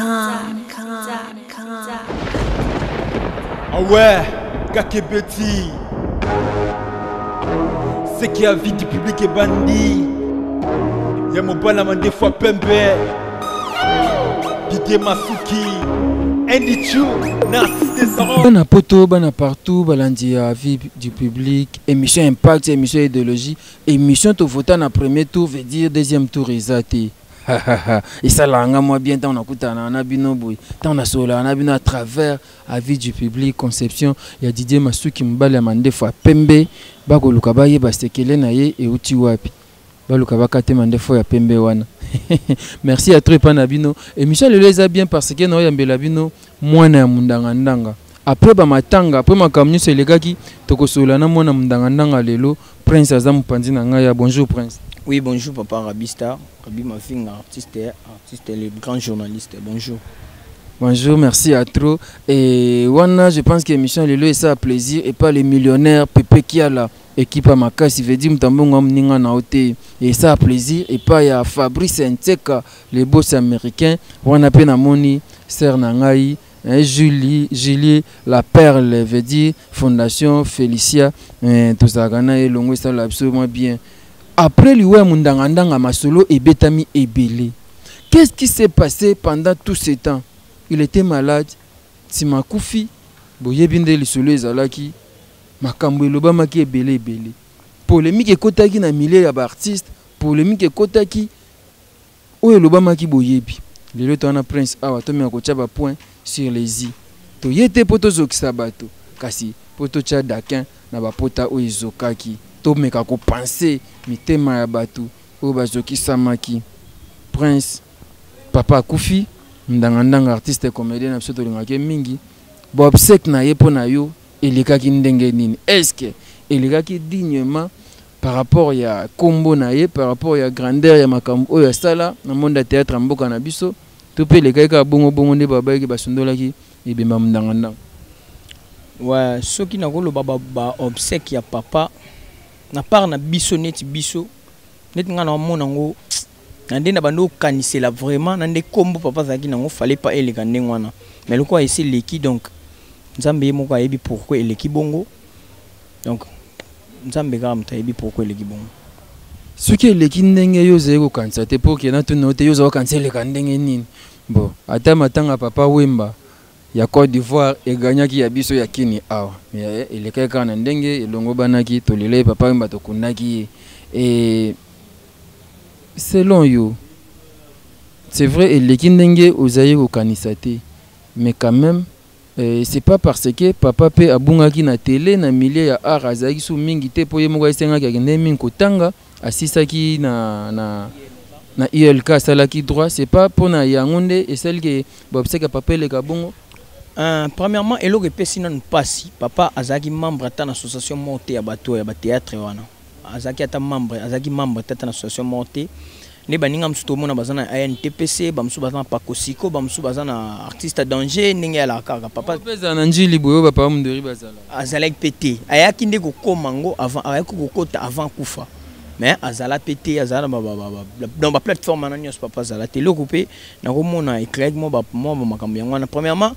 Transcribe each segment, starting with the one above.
Ah ouais, Kakebeti. C'est qui a vie du public et bandit. Y'a mon balama des fois Pembe. Didier Masuki. Andy Chou. Narcisse Desaron. Bana poto, bana partout, balandi à vie du public. Émission Impact, émission idéologie. Émission to voter na premier tour veut dire deuxième tour exacté. Et ça là, moi bien tant on a coûté on a bino boy, tant on a sola, on a bino à travers avis du public conception. Il y a Didier Masuki mbale amande fois Pembe, bako lukaba ye bastekele na ye et uti wapi. Ba lukaba kate mande fois ya Pembe wana. Merci à toi panabino. Émission le les a bien parce que no yambela bino mwana ya mundanga ndanga. Après ba matanga, après makamnyu c'est les gars qui toko sola na mwana mundanga ndanga lelo Prince Azam Pandi na ngaya. Bonjour Prince. Oui, bonjour papa Rabistar, Rabi Mafinga, artiste, le grand journaliste. Bonjour. Bonjour, merci à trop. Et Wana, je pense que l'émission est ça à plaisir et pas les millionnaires Pepe qui a la équipe à ma casse. Il veut dire et ça à plaisir et pas il y a Fabrice Nteka, les boss américains. Wana Penamoni, Ser Nangaï, Julie, la perle, veut dire Fondation Félicia, tout ça, Ghana et Longo, ça absolument bien. Après l'Iwe Mundangandanga Masolo et Betami Ebele. Qu'est-ce qui s'est passé pendant tout ce temps? Il était malade. Timakoufi, Boyebinde Lisolo Ezalaki, Makambo Elobama ki Ebele Ebele. Polémique Kotaki na milieu d'artistes, polémique Kotaki, ou Elobama ki Boyebi. Le temps Prince Awa, Tomi Akochaba point sur les i. To yete poto Zokisabato, kasi poto Tchadakin, Nabapota ou Izokaki. To meka ko penser mitema ya batu o bazoki samaki Prince Papa Koufi ndanga artiste comédien na soto lingake mingi bo obsèque na yepo na yo elikaki ndenge nini est-ce que elikaki dignement par rapport ya kombo na ye par rapport ya grandeur ya makambo o ya sala na monde théâtre mboka na biso to pe lekaki ka bongo nde baba ki basundolaki ebema ndanga ouais soki na ko lo baba obsèque ya papa na part na biso neti biso neti nga na mona ngo na ndena bando kanisela vraiment na nde kombo papa zaki nango fallait pas eleka ndengwana mais le quoi essayer leki donc nzambe moko ayebi pourquoi eleki bongo donc nzambe ka mta ayebi pourquoi eleki bongo ce qui eleki ndenge yo zeko kanisa te pour que na to note yo zo kanisa eleka ndenge nini bon ata matanga papa Wemba ya Côte d'Ivoire et gagnaki ya biso ya kini awa mais eleka kana ndenge elongo banaki tolele papa Wemba tokunaki et selon yo c'est vrai eleki ndenge ozaye ko kanisa te mais quand même c'est pas parce que papa pe abungaki na télé na milieu ya art azaki sou mingi te po ye moko esengaki akende mingi kotanga asisaki na ILK salaki droit c'est pas pour na yangonde et celle que bobseka papa le kabongo. Premièrement, Elo repesi nan pasi. Papa azaki membre de l'association Monté à bateau ya théâtre wana. Azaki ata membre, azaki membre de l'association Monté. Ne baninga msuto mona bazana ANTPC, bamsu bazana Pakosiko, bamsu bazana artiste danger ninga la kaka papa. Pesa na njili boyo papa munderi bazala. Azalaki pété. Ayaki nde ko komango avant ayaki ko kota avant kufa. Mais azala pété azala dans la plateforme ananios papa azala télé coupé na ko mona éclairé mo makambo yangwana. Premièrement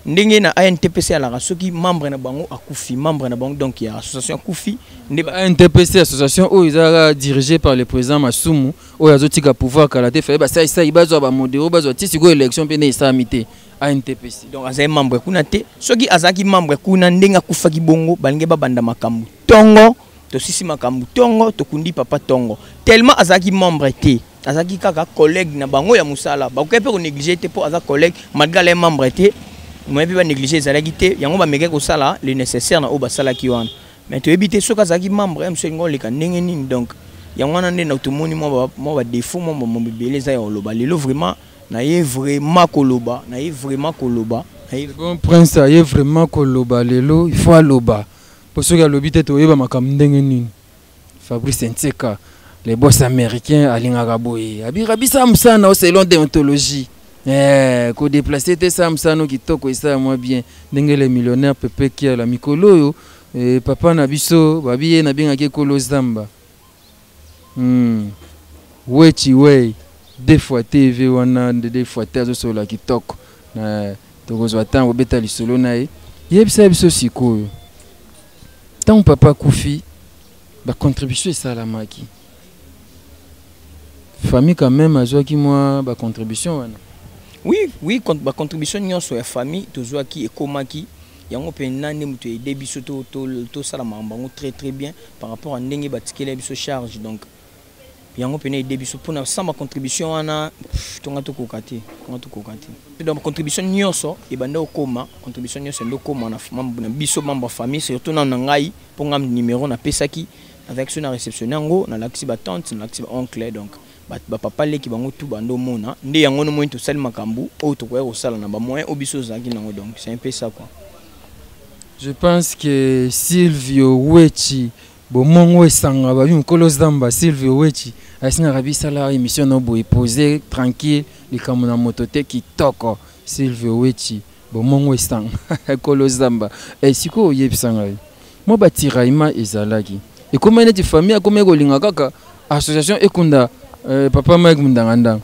ndenge na ANTPC à la soki membre na bango akufi membre na bango donc il y a association akufi ANTPC association où ils sont dirigés par le président Masumu où ils ont pouvoir kalaté fait bah ça ils bazo ba modéro bazo tisi go élection pe na samité ANTPC donc azay membre kuna te soki azaki membre kuna ndenga kufaki bongo balinge ba banda makambu tongo to sisi makambu tongo to kundi papa tongo tellement azaki membre te azaki kaka collègue na bango ya musala ba ko pe ko négliger te pour azaki collègue malgré les membres te moi je vais négliger ça la guité yango ba meke ko sala le nécessaire na oba sala ki wana mais to éviter soka zaki membre monsieur ngol ka ndenge nini donc yango na ndena to moni mo ba défaut mo bibele za yo loba lelo vraiment na ye vraiment koloba na ye vraiment koloba bon prince a ye vraiment koloba lelo il faut loba pour ceux qui a lobité to yeba makam ndenge nini Fabrice Nteka les boss américains alingaka boye abirabisa msana selon déontologie. Ko déplacer te samsano kitoko isa moi bien ndenge les millionnaires pepe qui a la mikolo yo et papa na biso babiye na binga ke kolo zamba wechi wey deux fois TV wana deux fois terre sur la kitoko na tokozwa temps obeta lisolo na ye yebisa biso sikoyo tant papa kufi ba contribution esalamaki famille quand même azwaki moi ba contribution wana. Oui, ba contribution nyonso ya famille tozwaki ekomaki yango pe nane mutu e debiso to salama bango très bien par rapport à ndenge batikela biso charge donc yango pe ne debiso pour na sama contribution wana tonga to kokati donc contribution nyonso e banda okoma contribution nyonso ndo koma na biso membre famille surtout na ngai pour ngam numéro na pesaki avec son réceptionné ngo na laxi ba tante na laxi ba oncle donc ba papa leki bango tout bando mona nde yango no moyen to sel makambu o to ko sala na ba moyen obiso zaki nango donc c'est un peu ça quoi. Je pense que Silvio Wechi bomongo esanga ba bi mkolos damba Silvio Wechi asina rabisa la émission no boy poser tranquille les kamona motote qui toko Silvio Wechi bomongo esanga kolos damba et siko yebisanga mo batiraima ezalaki et comment une famille comme ekolinga kaka association ekunda papa Mike Mundanganda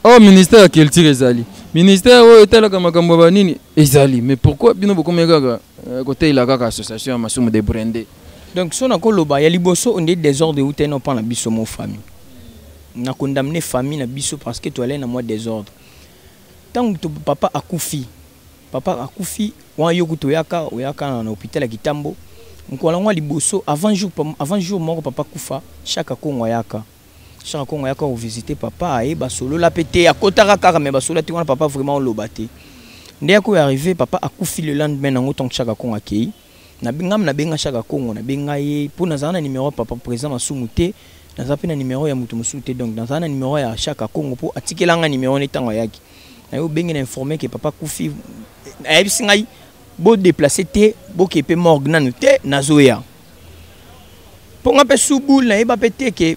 oh ministère quel tir ezali ministère o etalaka makambo ba nini ezali mais pourquoi bino bokome kaka côté la kaka association masumu de brandé donc so na koloba ya liboso on est désordre ou teno pas na biso mo famille na condamner famille na biso parce que tu allais na moi désordre tant que papa akufi wa yo kutoyaka oyaka na hôpital ya Kitambo nkola ngwa liboso avant jour moko papa kufa chaque kongo yaka au visiter papa et basolo la pété à kotara kaka mais basolo ti wana papa vraiment lobate ndé ko arrivé papa akufi le lendemain nango ton chaque kongo akei na bingam na benga chaque kongo na benga ye pour na numéro papa présent masumuté na zapi na numéro ya mutu musumuté donc dans un numéro ya chaque kongo pour atikelanga numéro ne tango yaki na yo benga informer que papa kufi a bisingai bo déplacer te bo kepe morgue nanu te nazoya pour nga pe soubul na eba pété que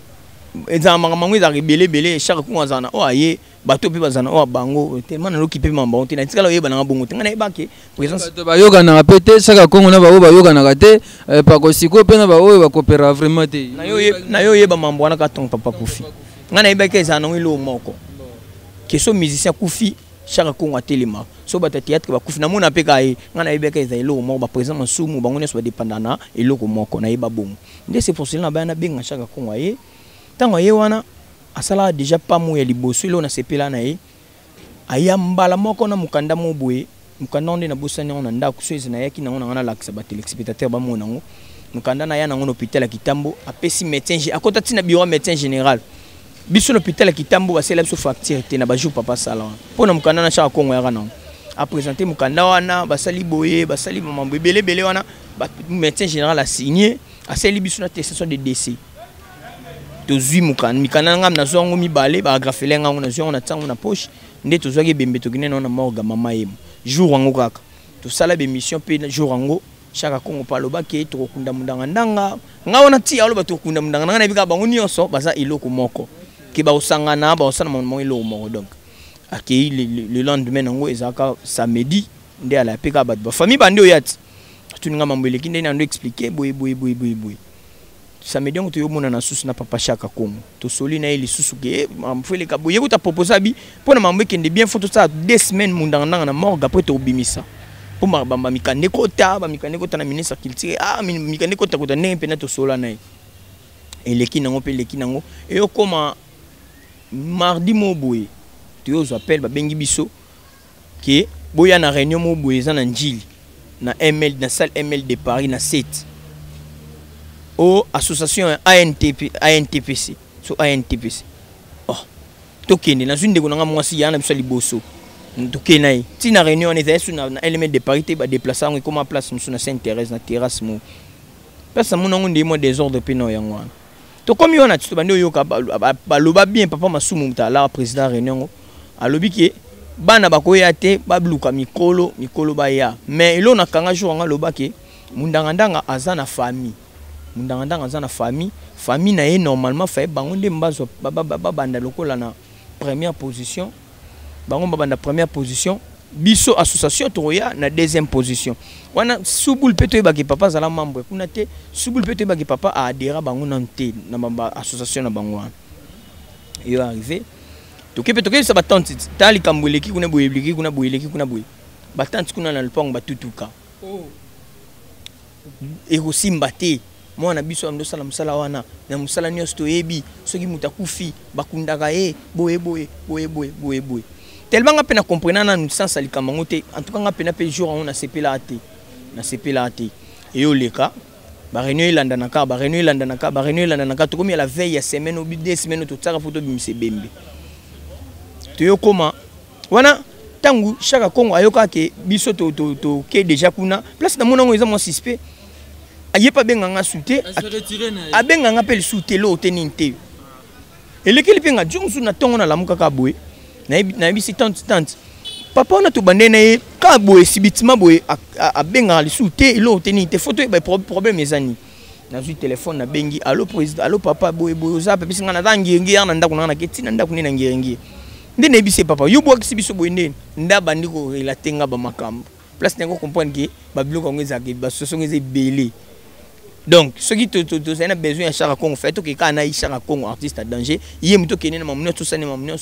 ezamanga mangu za rebele chaque coup azana o aye bato pe bazana o bango tellement na lokipe mamba on te na tikala yeba na bongo tenga na yeba ke présence ba yoga na pété chaque kongo na ba yoga na kate pa ko siko pe na ba ba coopérer vraiment te na yo yeba mambo wana ka ton papa kufi nga na yeba ke ezana ngilo moko ke so musicien kufi chaque kongo atelema so ba théâtre ba kufi na mona pe ka e nga na yeba ke za ilo moko ba présence masumu bango ne so dépendana eloko moko na yeba bongo nde c'est pour cela na ba na benga chaque kongo aye tango ye wana asala déjà pas mo ya liboso lo na sepela na ye ayambala moko na mukanda mo boye mukanda onde na bosani on nda kusoiza na yaki na ona ngana laksa ba téléspectateur ba mona ngo mukanda na ya na ngono hôpital ya Kitambo apesi médecin akota tina bureau médecin général biso l'hôpital ya Kitambo ba sela biso facture te na ba jour papa sala pona mukanda na cha kongo ya kana a présenter mukanda wana ba sali boye ba sali mambo belé wana ba médecin général a signé a seli biso na attestation de décès tozui mikana ngam na zongo mibale ba grafele ngam na zongo na tango na poche nde tozwaki bembe tokine na morga mama yem jour wango kaka to sala be mission pe jour wango chaka kongo paloba ke to kunda mundanga ndanga ngawo na ti aloba to kunda mundanga na bika bango nyonso baza iloko moko ke ba osangana ba osana mo iloko moko donc akei le lendemain nango ezaka samedi nde ala peka ba famille bande oyati tuninga mambele kinde na ndo expliquer boy samedi on to yomona na susu na papa chaka kongo to soli na eli susu ke mfele ka boye ko ta proposer bi pona mambe kende bien photo ça 2 semaines mundanga na morgue après to bimisa pour bamba mikande kota na ministre culture mikande kota ko ne pena to sola na eleki nango pe leki nango e okoma mardi mo boye to yo appel ba bengi biso ke boya na réunion mo boye za na njili na ML na salle ML de Paris na 7 au association ANTPC so ANTPC oh tokende na zunde konanga mwasi yana biso liboso tokena yi tina réunion on était sur na élément de parité ba déplacer ngo comme place musu na Sainte-Thérèse na terrasse mo pesa mo ngo ndimo désordre peno yango to comme yona to bande yoka ba loba bien papa masumu mutala président réunion alobi ke bana bakoya te babluka mikolo ba ya mais ilo na kanga jour nga loba ke mundanga azana famille mundanga za na famille na ye normalement fait bango nde mbazo banda lokola na première position bango banda première position biso association toya na deuxième position wana subul peto ba ki papa zala membre kuna te subul peto ba ki papa a adhérer bango na nte na association na bango yo arrivé toke ça batante tali kambweleki kuna boyeleki kuna boyeleki kuna boye batante kuna na lupango batutuka et aussi mbate moi na biso ando sala musala wana na musala nyos to yebi soki mutakufi bakundaka boye tellement ngapena comprendre na nous sens alikambango te en tout cas ngapena pe jour on a sepela ate et yo leka ba réunion ilanda naka to comme la veille ya semaine ou 2 semaines to tsaka photo bimise bembe to yo koma wana tangu chaque Congo ayoka ke biso to ke déjà kuna place na monango eza mo suspect aye pa benganga souté a benganga pe le souté lo teninte elekeli penga jongsu na tongo na lamuka ka boye na bisi tante papa on a to bandene ka boye sibitima boye a benganga le souté lo teninte photo ba problème ezani na zu téléphone na bengi allo président allo papa boye oza papa singa na dangi ngi na ndako na ketina ndako ni na ngi ndene bisi papa yo boye sibiso boye ndene ndaba ndiko relatenga ba makambo place n'engo comprendre que babilo ko ngeza ke ba soso ngeze belé. Donc ce qui te a besoin à chaque Congo fait que quand on a chaque Congo artiste à danger yé muto kene na mamno tout ça ne mamno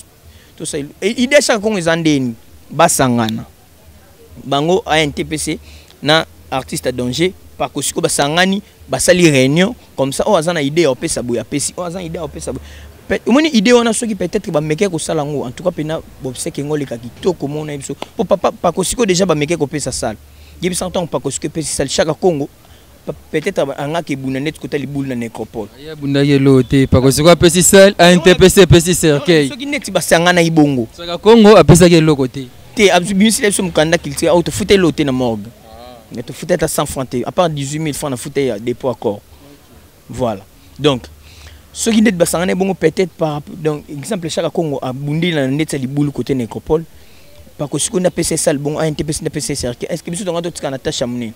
tout ça idée chaque Congo ezandeni basangana bango a NTPC na artiste à danger par kosiko basangani basali réunion comme ça o azana idée au pesa boya pesi o azana idée au pesa omoni idée wana soki peut-être ba meke ko sala ngo en tout cas pena bobse kengo le kakitoko mona biso po papa pa kosiko déjà ba meke ko pesa sala yebi santon pa kosiko pesa sala chaque Congo peut-être anga ke buna net côté li boule na nécropole ya bunda yelo te pa kosiko apesi sala a NTPC pesi cercueil soki net basangana ibongo chaque Congo apesa ke loko te te absubisi le som kanda kilti auto fouter loté na morgue mais te fouter à 100 francs à part 18 000 francs na fouter dépôt accord voilà donc ce qui net basangana bongo peut-être par donc exemple chaque Congo a bundi na net li boule côté nécropole pa kosiko na pesa sala bongo a NTPC na pesa cercueil est-ce que biso donga to tikana tâche amné.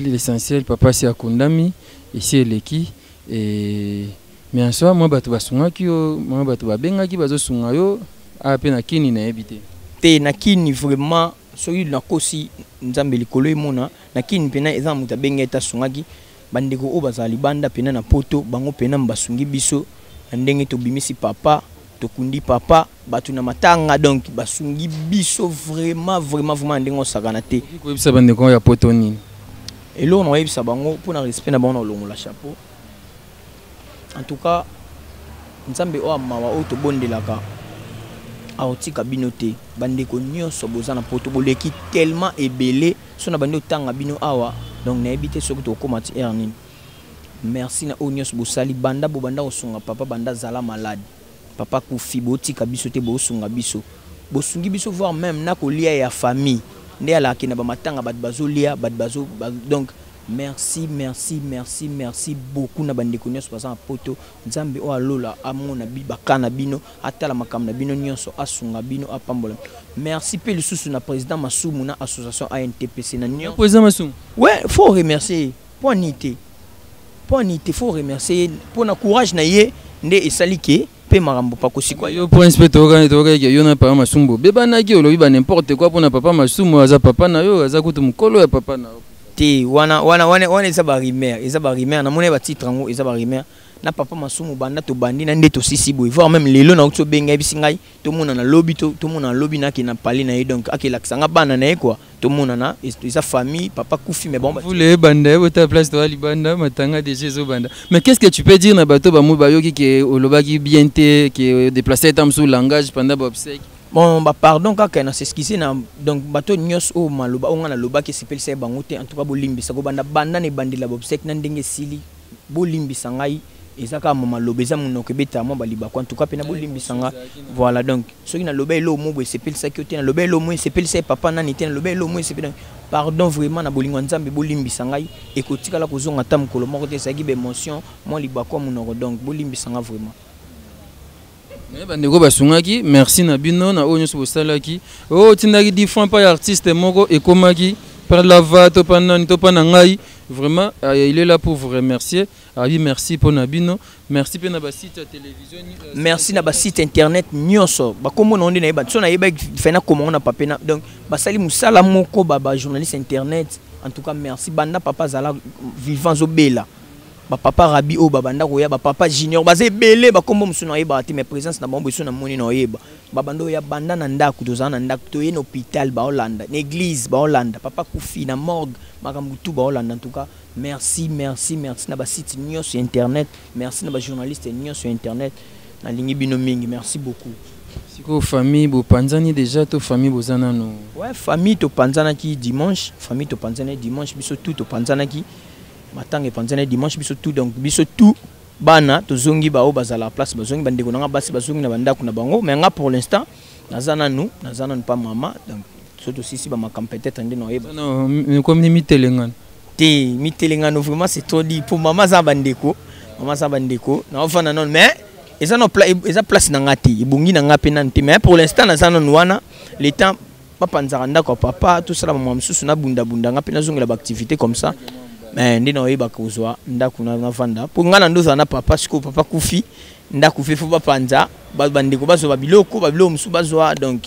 L'essentiel, papa c'est Akundami, ici Eleki. Mais en soi, moi, je suis à peine à Kini na habité. Te na Kini vraiment, celui de la Kosi, Nzambe Likolo et Mona, na Kini pena exemple mutabengeta sungaki, bandeko o bazali banda pena na poto, bango pena mbasungi biso, ndenge to bimisi papa. Tokundi papa batu na matanga donc basungi biso vraiment ndengo sakana te ko yebisa bandeko ya poto nini elo na yebisa bango pour na respect na bango longo la chapeau en tout cas nzambe o amawa o to bondelaka aotika binote bandeko nyonso bozana poto boleki tellement ebelé so na bando tanga bino awa donc na ebité soki to komati ernin merci na onyos bosali banda bo banda osunga papa banda zala malade papa kufi botika biso te bosunga biso bosungi biso voir même na kolia ya famille nde ala kina ba matanga bat bazolia bat bazo donc merci beaucoup na bandeko nyonso pasa poto nzambe o alola amona bakana bino atala makamna bino nyonso asunga bino apambola merci pe lisusu na président Masumu na association ANTPC na nyonso président Masumu ouais faut remercier pour nité faut remercier pour na courage na ye nde esalike pe marambo pa kosiko yo pour inspecteur ka yo na papa Masumbo beba na ki olobi ba n'importe quoi pour na papa Masumu aza papa na yo aza kutu mukolo ya papa na yo te wana eza ba rimer na mona ba titre ngo eza ba rimer na papa Masumu banda to bandi na nde to sisi boy voir même lelo na to benga bisingai to mona na lobby to mona lobby na ki na pali na ye donc akela kisanga bana na ye quoi to mona na sa famille papa kufi mais bon vous les banda vous ta place to ali banda matanga déjà zo banda mais qu'est-ce que tu peux dire na bato ba mu ba yoki ke olobaki bien te ke déplacer tam sous langage pendant ba obsèque bon bah pardon kaka na s'excuser na donc bato nyos o maloba o ngana loba ke sipel se bango te en tout cas bolimbi sa ko banda ne bandila ba obsèque na ndenge sili bolimbi sangai ezaka mama lobeza munoko beta mo baliba kwa en tout cas pena bolimbi sanga voilà donc soki na lobelo mo bo sipel sa ki te na lobelo mo sipel se papa na nité na lobelo mo sipel pardon vraiment na bolingo nzambe bolimbi sangai e ko tikala ko zonga tam ko lo moko te sa ki be émotion mo liba kwa munoko donc bolimbi sanga vraiment. Bandeko basungaki merci na bino na onyo so salaki o tindaki different pa artiste moko e komaki par la va to pendant to pana ngai vraiment il est là pour vous remercier oui merci pour nabino merci pe na ba site télévision merci na ba site internet nyonso ba komo na ndina ba so na yeba fena comment na papena donc basali musala moko ba journaliste internet en tout cas merci banda papa zala vivant zobela papa Rabi o babanda ko ya papa Junior bazé belé ba kombo musu na yeba ti mais présence na bombo na moni na yeba babando ya banda na ndako tozana na ndako to ye na hôpital ba Hollande na église ba Hollande papa kufi na morgue makambu tout ba Hollande en tout cas merci na ba site nyo sur internet merci na ba journaliste nyo sur internet na lingi bino mingi merci beaucoup. Siko famille bo panzani déjà to famille bozana no. Ouais famille to panzana ki dimanche famille to panzana dimanche biso tout to panzana ki matanga panzana dimanche biso tout donc biso tout bana to zongi ba o bazala place bazongi bandeko na basi bazongi na bandako na bango mais nga pour l'instant nazana nous pas maman donc surtout si ba makam peut-être ndé no yeba non comme ni mitelengana te mitelengana vraiment c'est trop dit pour maman za bandeko na ofana non mais eza no place na ngati ibungi na ngape na nte mais pour l'instant nazana nous wana le temps papa nzaranda ko papa tout ça maman msusu na bunda ngape na zongi la activité comme ça mais ndino yeba kozwa ndaku na vanda pour ngana ndoza na papa siko papa kufi ndaku fe fo bapanza bandeko bazo babiloko musu bazwa donc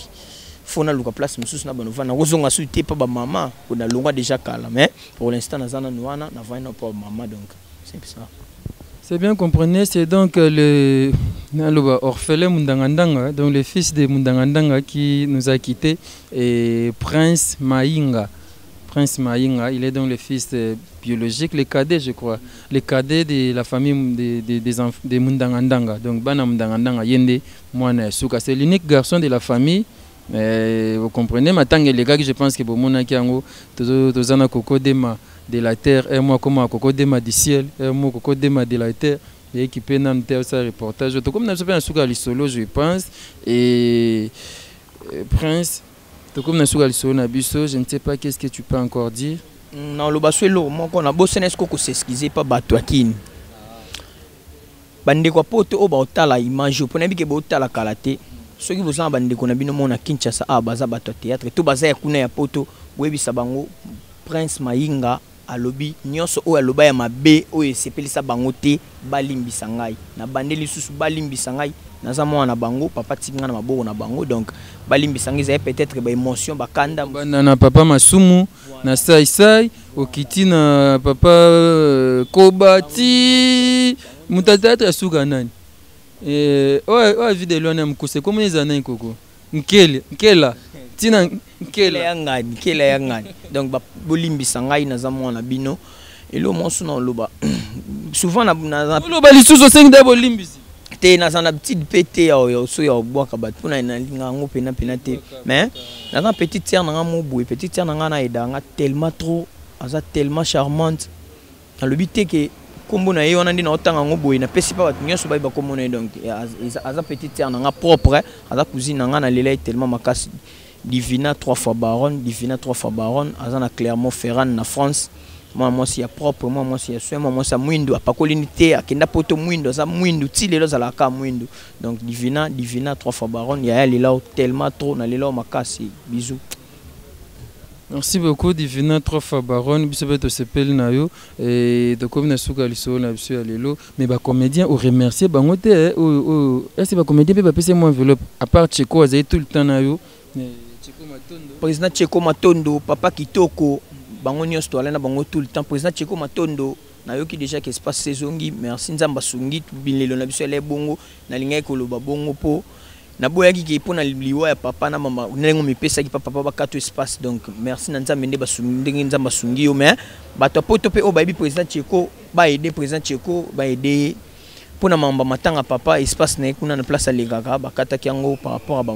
fona luka place musu na bano vanda kozonga suite pa ba maman kuna longa déjà kala mais pour l'instant nazana nuana na vana pa maman donc c'est ça. C'est bien comprenez, c'est donc le orphelin Mundangandanga, donc le fils de Mundangandanga qui nous a quittés, et Prince Maïnga. Prince Maïnga, il est donc le fils biologique, le cadet je crois, le cadet de la famille des Mundangandanga. Donc Bana Mundangandanga Yende Mwana Suka, c'est l'unique garçon de la famille. Vous comprenez, maintenant les gars, je pense que pour mon akiango, tozana koko dema de la terre, et moi comme koko dema du ciel, et moi koko dema de la terre, et qui peut nous faire ce reportage. Comme nous avons un suka lisolo, je pense, et Prince, comme nous avons un suka lisolo, je ne sais pas qu'est-ce que tu peux encore dire. Non, le basuelo, moi qu'on a bossé n'est-ce qu'on s'excuse pas batouakine. Bande kwa poto oba otala image, pour n'abi que otala kalate. Ceux qui vous ont abandonné qu'on a bien mon à Kinshasa à baza bato théâtre tout baza ya kuna ya poto webi sabango Prince Maïnga à lobby nyonso o aloba ya mabe o esepelisa bango te balimbi sangai na bandeli susu balimbi sangai na za mwana bango papa tinga na maboko na bango donc balimbi sangai za peut-être ba émotion bakanda na papa Masumu na sai okiti na papa Kobati mutata asuka nani ouais vidéo là n'aime c'est comment les années koko nkela tina nkela yangani donc ba bolimbi sangai na za mwana bino et le monso na loba souvent na loba lisuso 5 de bolimbi te na sana petite pété ya so ya boaka bat pona na linga ngo pena te mais na petite sœur na mo boui petite sœur na na edanga tellement trop aza tellement charmante dans le but que kombo na yona ndina otanga ngoboy na pesi pa batu nyonso ba kombo na donc aza petite sœur na propre aza cousine na na lele tellement makasi Divina 3 fois baronne aza na Clermont-Ferrand na France moi si ya propre moi si ya soin moi sa mwindo apakolinité akenda poto mwindo za mwindo ti lelo za la ka mwindo donc Divina 3 fois baronne ya lelo tellement trop na lelo makasi bisous. Merci beaucoup Divina 3 fois baronne bisobeto sepel na yo et de comme na suka liso na biso lelo mais ba comédien au remercier bango te est-ce ba comédien pe ba pese moi enveloppe à part Cheko azai tout le temps na yo Cheko Matondo président Cheko Matondo papa Kitoko bango nyos to alena bango tout le temps président Cheko Matondo na yo ki déjà que espace saisongi merci nzamba sungi bilelo na biso le bongo na linga ko loba bongo po na boyaki ki pona liwa ya papa na mama nengo mipesa ki papa ba kato espace donc merci na nzambe nde basungi nzamba sungi yo mais bato poto pe o ba bi président Cheko ba aider président Cheko ba aider pona mamba matanga papa espace na kuna na place alegaka ba kata kiango par rapport à ba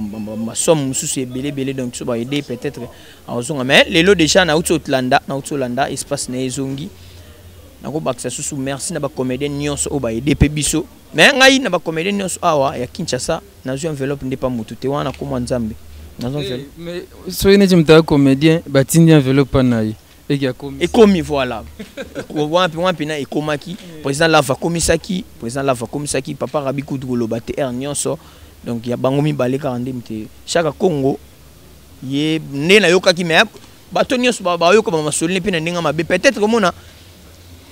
somme mususu belé donc so ba aider peut-être à ozonga mais lelo déjà na Outolanda espace na ezongi nako bakisa susu merci na ba comédien nyonso o ba aider pe biso mais ngai na ba comédien nyonso awa ya Kinshasa na zo enveloppe nde pa mutu te wana ko nzambe na zo enveloppe mais soyez ne jimta comédien batindi enveloppe na yi et comme voilà wapi na ekomaki président lava komisaki papa Rabi Koudroulo bate nyonso donc ya bango mibale 42 mte chaque Congo ye ne na yokaki mais bato nyonso ba yoka ba masoli pe na ndinga mabe peut-être komona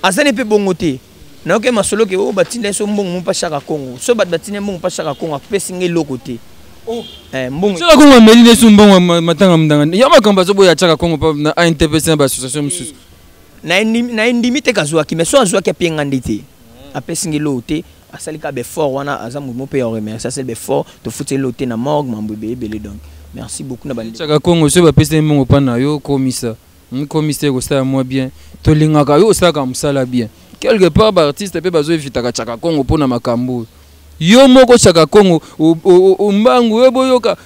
azane pe bongo te na yoka masolo ke o batinda so mbongo pa chaque Congo so batinda mbongo pa chaque Congo apesi nge lokote oh mbongo chaque Congo meline so mbongo matanga mdanga ya makambo zo boya chaque Congo pa na ANTPC na association mususu na endimi te kazwaki mais so azwaki apengandi te apesi ngelo te asalika be fort wana azamu mo pe remercier ça c'est be fort to futi loté na morgue mambo belé donc merci beaucoup na bandi chaka Congo so ba pesi mbongo pa na yo komisa commissaire ko ça moi bien to lingaka yo ça comme ça là bien quelque part ba artiste pe bazo evitaka chaka Congo pona makambo yo moko chaka Congo mbangu yo boyoka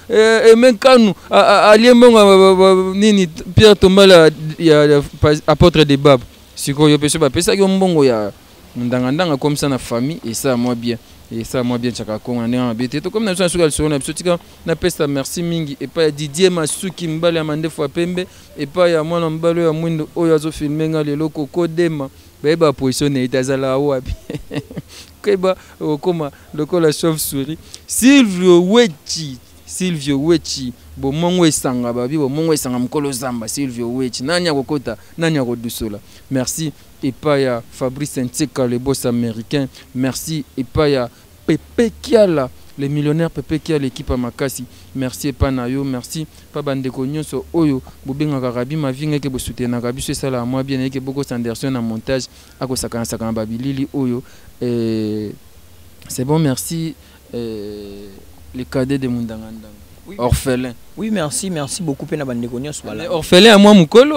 emekanu aliembongo nini Pierre Tombala ya apôtre de Bab siko yo pesi ba pesa yo mbongo ya ndanga comme ça na famille et ça moi bien chaka Congo na ngabete to comme na so sur na psotika na pesa merci mingi et pas Didier Masuki mbale ya mandefo pembe et pas ya mwana mbalo ya mwindo oyo azo filmenga lelo kokodema ba positionner itazala wapi keba okoma lokola chauve-souris Silvio Wechi bomongo esanga babi bomongo esanga mkolo zamba Silvio Wechi nanya kokota nanya kodusola merci et pas ya Fabrice Ntseka le boss américain merci et pas ya Pepe Kiala le millionnaire Pepe Kiala l'équipe à Makasi merci et pas nayo merci pas bandeko nyonso oyo bobenga karabi mavinga ke bo soutenir kabi so ça la moi bien et que beaucoup Sanderson en montage ako sakana babilili oyo c'est bon merci les cadets de Mundangandanga. Oui, orphelin. Oui, merci beaucoup pena bandeko nyos wala. Orphelin à moi mukolo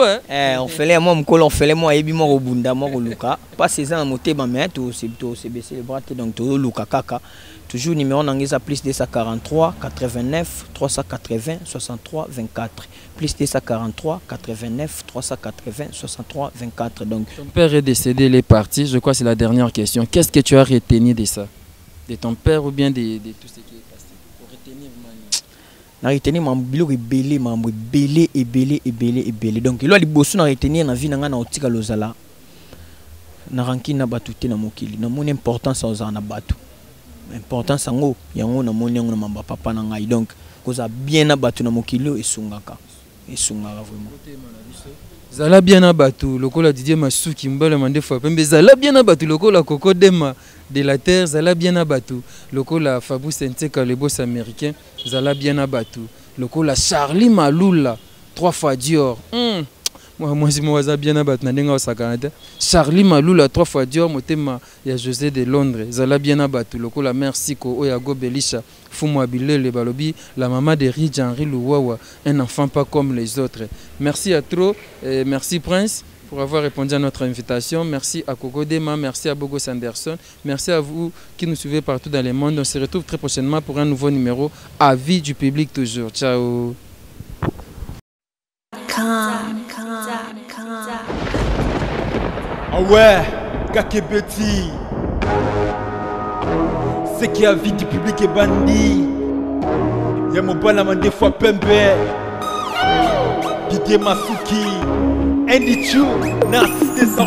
orphelin à moi mukolo, orphelin moi ebi mo robunda mo luka. Pas ces ans motema mais tout c'est baisser les bras donc to luka kaka. Toujours numéro nangeza plus 243 89 380 63 24 plus 243 89 380 63 24 donc ton père est décédé, il est parti, je crois que c'est la dernière question. Qu'est-ce que tu as retenu de ça? De ton père ou bien de tout ce qui est passé? Pour retenir na retenir mambilo belé donc il a liboso na retenir na vie na nga na otika lozala na rankina batu te na mokili na mon importance aux na batu importance yango na moni yango na mamba papa na ngai donc koza bien na batu na mokili esungaka vraiment zala bien na batu lokola Didier Masuki mbala mandefo pembe zala bien na batu lokola Kokodema de la terre zala bien na batu lokola Fabrice Ntseka le boss américain zala bien na batu lokola Charlie Malula 3 fois Dior moi si moi bien na batu na ndenga osakana Charlie Malula 3 fois Dior motema ya José de Londres zala bien na batu lokola merci ko oya Gobelisha Fumo Abilele balobi la maman de Ridge Henri Louwawa un enfant pas comme les autres. Merci à trop merci Prince pour avoir répondu à notre invitation. Merci à Kokodema, merci à Bogo Sanderson, merci à vous qui nous suivez partout dans le monde. On se retrouve très prochainement pour un nouveau numéro. Avis du public toujours. Ciao. Ah ouais, Kakebeti. C'est qui a vie du public est bandit. Y'a mon bon amant des fois pembe. Didier Masuki. Andy Chou, Narcisse des